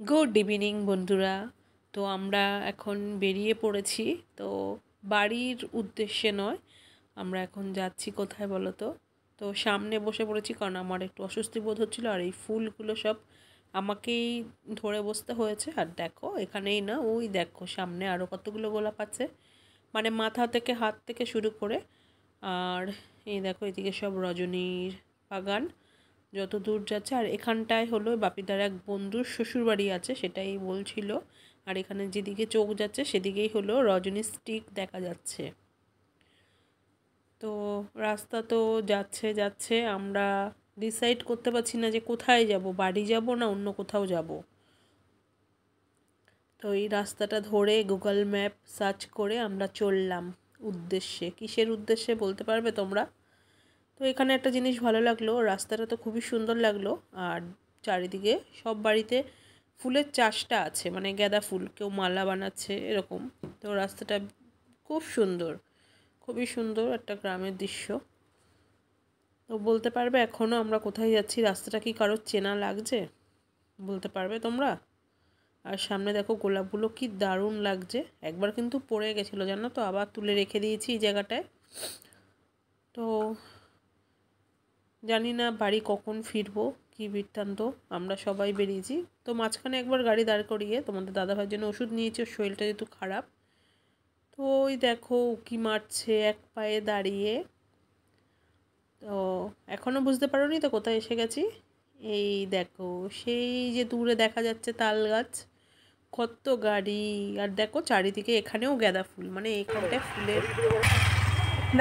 Good evening বন্ধুরা। তো আমরা এখন বেরিয়ে পড়েছি। তো বাড়ির উদ্দেশ্যে নয়, আমরা এখন যাচ্ছি কোথায় বলো তো। তো সামনে বসে পড়েছি কারণ আমার একটু অস্বস্তি বোধ হচ্ছিলো, আর এই ফুলগুলো সব আমাকেই ধরে বসতে হয়েছে। আর দেখো এখানেই না, ওই দেখো সামনে আরও কতগুলো গোলাপ আছে, মানে মাথা থেকে হাত থেকে শুরু করে। আর এই দেখো এদিকে সব রজনীর বাগান যত দূর যাচ্ছে। আর এখানটায় হলো বাপিদার এক বন্ধুর শ্বশুরবাড়ি আছে, সেটাই বলছিল। আর এখানে যেদিকে চোখ যাচ্ছে সেদিকেই হলো রজনী স্টিক দেখা যাচ্ছে। তো রাস্তা তো যাচ্ছে যাচ্ছে, আমরা ডিসাইড করতে পারছি না যে কোথায় যাব, বাড়ি যাব না অন্য কোথাও যাব। তো এই রাস্তাটা ধরে গুগল ম্যাপ সার্চ করে আমরা চললাম উদ্দেশ্যে। কিসের উদ্দেশ্যে বলতে পারবে তোমরা? তো এখানে একটা জিনিস ভালো লাগলো, রাস্তাটা তো খুবই সুন্দর লাগলো। আর চারিদিকে সব বাড়িতে ফুলের চাষটা আছে, মানে গাঁদা ফুল, কেউ মালা বানাচ্ছে এরকম। তো রাস্তাটা খুব সুন্দর, খুবই সুন্দর একটা গ্রামের দৃশ্য। তো বলতে পারবে এখনও আমরা কোথায় যাচ্ছি? রাস্তাটা কি কারোর চেনা লাগছে? বলতে পারবে তোমরা? আর সামনে দেখো গোলাপগুলো কি দারুণ লাগছে। একবার কিন্তু পড়ে গেছিলো জানো তো, আবার তুলে রেখে দিয়েছি এই জায়গাটায়। তো জানি না বাড়ি কখন ফিরবো, কি বৃত্তান্ত। আমরা সবাই বেরিয়েছি। তো মাঝখানে একবার গাড়ি দাঁড় করিয়ে তোমাদের দাদাভাইয়ের জন্য ওষুধ নিয়েছি, ওর শরীরটা যেহেতু খারাপ। তো ওই দেখো উকি মারছে এক পায়ে দাঁড়িয়ে। তো এখনও বুঝতে পারোনি তো কোথায় এসে গেছি? এই দেখো সেই যে দূরে দেখা যাচ্ছে তাল গাছ, কত গাড়ি। আর দেখো চারিদিকে এখানেও গাঁদা ফুল, মানে এখানটায় ফুলের।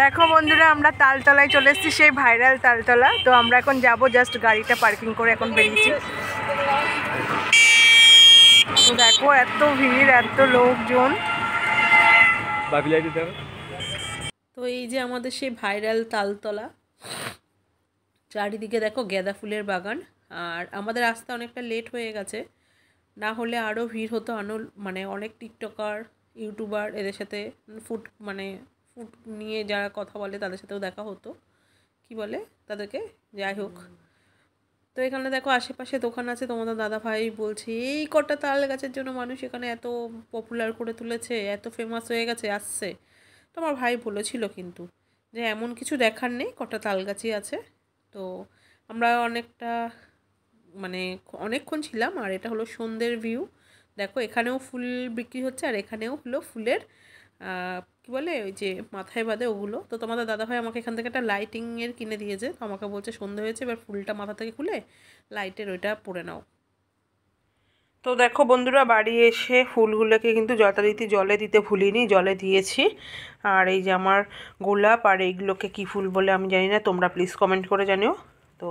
দেখো বন্ধুরা, আমরা তালতলায় চলে এসেছি, সেই ভাইরাল তালতলা। তো আমরা এখন যাব, জাস্ট গাড়িটা পার্কিং করে এখন বেরিয়েছি। তো দেখো এত ভিড়, এত লোকজন। তো এই যে আমাদের সেই ভাইরাল তালতলা, চারিদিকে দেখো গাঁদা ফুলের বাগান। আর আমাদের আসতে অনেকটা লেট হয়ে গেছে, না হলে আরও ভিড় হতো। মানে অনেক টিকটকার, ইউটিউবার এদের সাথে ফুড ফুড নিয়ে যারা কথা বলে তাদের সাথেও দেখা হতো, কি বলে তাদেরকে, যাই হোক। তো এখানে দেখো আশেপাশে দোকান আছে। তোমাদের দাদা ভাই বলছে এই কটা তাল গাছের জন্য মানুষ এখানে এত পপুলার করে তুলেছে, এত ফেমাস হয়ে গেছে আসছে। তো আমার ভাই বলেছিল কিন্তু যে এমন কিছু দেখার নেই, কটা তাল গাছই আছে। তো আমরা অনেকক্ষণ ছিলাম। আর এটা হলো সন্ধ্যের ভিউ। দেখো এখানেও ফুল বিক্রি হচ্ছে, আর এখানেও হলো ফুলের কী বলে ওই যে মাথায় বাঁধে ওগুলো। তো তোমাদের দাদাভাই আমাকে এখান থেকে একটা লাইটিংয়ের কিনে দিয়েছে। তো আমাকে বলছে সন্ধ্যে হয়েছে, এবার ফুলটা মাথা থেকে খুলে লাইটের ওইটা পরে নাও। তো দেখো বন্ধুরা, বাড়ি এসে ফুলগুলোকে কিন্তু যথারীতি জলে দিতে ভুলিনি, জলে দিয়েছি। আর এই যে আমার গোলাপ, আর এইগুলোকে কী ফুল বলে আমি জানি না, তোমরা প্লিজ কমেন্ট করে জানিও। তো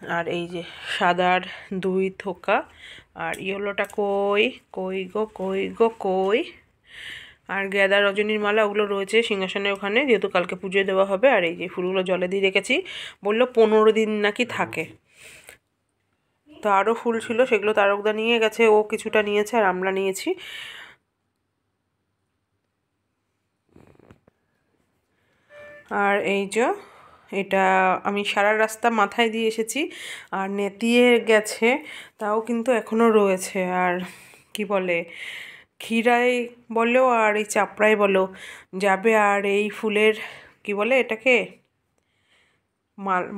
আর এই যে সাদার 2 থোকা, আর ইয়েলোটা কই কই গো কই গো কই। আর গাঁদা রজনীর মালা ওগুলো রয়েছে সিংহাসনের ওখানে, যেহেতু কালকে পুজো দেওয়া হবে। আর এই যে ফুলগুলো জলে দিয়ে রেখেছি, বললো 15 দিন নাকি থাকে। তো আরও ফুল ছিল, সেগুলো তারকদা নিয়ে গেছে, ও কিছুটা নিয়েছে আর আমরা নিয়েছি। আর এই যে এটা আমি সারা রাস্তা মাথায় দিয়ে এসেছি, আর নেতিয়ে গেছে, তাও কিন্তু এখনও রয়েছে। আর কি বলে, ক্ষীরাই বলো আর এই চাপড়াই বলো যাবে। আর এই ফুলের কি বলে এটাকে,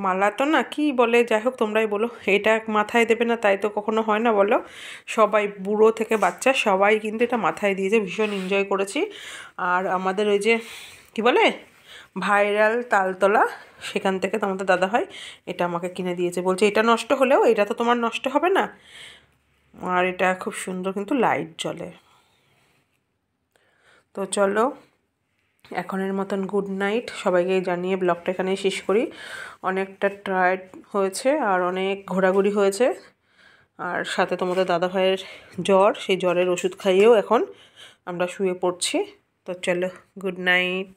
মালা তো না, কি বলে, যাই হোক তোমরাই বলো। এটা মাথায় দেবে না তাই তো কখনো হয় না বলো। সবাই বুড়ো থেকে বাচ্চা সবাই কিন্তু এটা মাথায় দিয়েছে, ভীষণ এনজয় করেছি। আর আমাদের ওই যে কি বলে ভাইরাল তালতলা, সেখান থেকে তোমাদের দাদাভাই এটা আমাকে কিনে দিয়েছে। বলছে এটা নষ্ট হলেও এটা তো তোমার নষ্ট হবে না। আর এটা খুব সুন্দর কিন্তু লাইট জ্বলে। তো চলো এখনের মতন গুড নাইট, সবাইকে জানিয়ে ব্লগটা এখানেই শেষ করি। অনেকটা টায়ার্ড হয়েছে আর অনেক ঘোরাঘুরি হয়েছে। আর সাথে তোমাদের দাদাভাইয়ের জ্বর, সেই জ্বরের ওষুধ খাইয়েও এখন আমরা শুয়ে পড়ছি। তো চলো গুড নাইট।